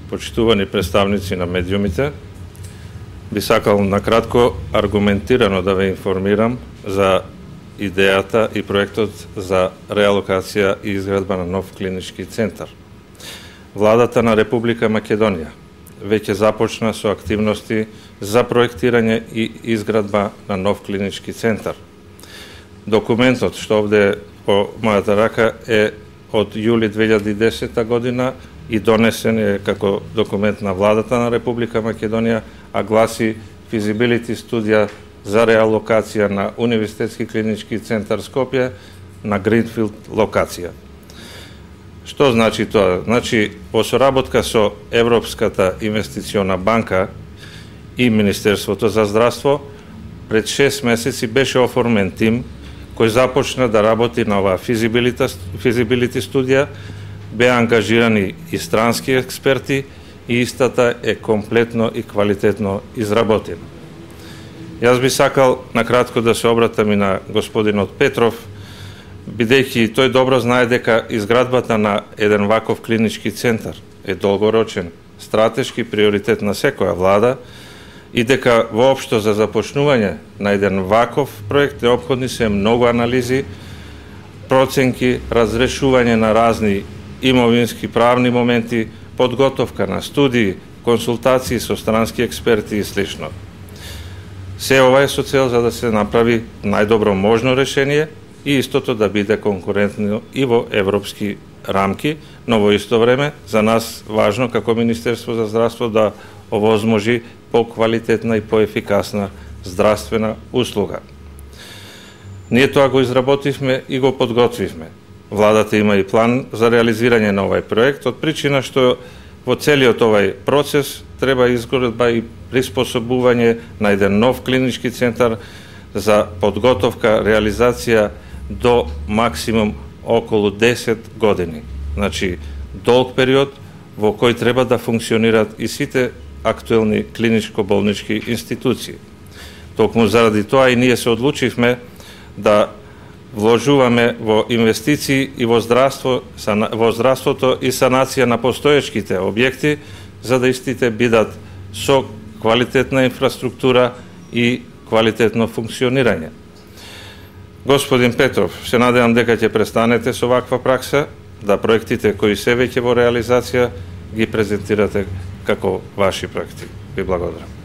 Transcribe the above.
почитувани представници на медиумите, би сакал накратко аргументирано да ве информирам за идејата и проектот за реалокација и изградба на нов клинички центар. Владата на Република Македонија веќе започна со активности за проектирање и изградба на нов клинички центар. Документот што овде е по мојата рака е од јули 2010 година и донесен е како документ на Владата на Република Македонија, а гласи Feasibility студија за реалокација на Универзитетски клинички центар Скопје на Гринфилд локација. Што значи тоа? Значи, во соработка со Европската инвестициона банка и Министерството за здравство, пред 6 месеци беше оформен тим кој започна да работи на оваа Feasibility студија, беа ангажирани и странски експерти и истата е комплетно и квалитетно изработена. Јас би сакал накратко да се обратам и на господинот Петров, бидејќи тој добро знае дека изградбата на еден ваков клинички центар е долгорочен стратешки приоритет на секоја влада и дека воопшто за започнување на еден ваков проект неопходни се многу анализи, проценки, разрешување на разни имовински правни моменти, подготовка на студии, консултации со странски експерти и слично. Се ова е со цел за да се направи најдобро можно решение и истото да биде конкурентно и во европски рамки, но во исто време за нас важно како Министерство за здравство да овозможи поквалитетна и поефикасна здравствена услуга. Ние тоа го изработивме и го подготвивме. Владата има и план за реализирање на овај проект, од причина што во целиот овај процес треба изградба и приспособување на еден нов клинички центар за подготовка, реализација до максимум околу 10 години. Значи, долг период во кој треба да функционираат и сите актуелни клиничко-болнички институции. Токму заради тоа и ние се одлучивме да вложуваме во инвестиции и во здравството и санација на постоечките објекти, за да истите бидат со квалитетна инфраструктура и квалитетно функционирање. Господин Петров, се надевам дека ќе престанете со ваква пракса, да проектите кои се веќе во реализација ги презентирате како ваши проекти. Ви благодарам.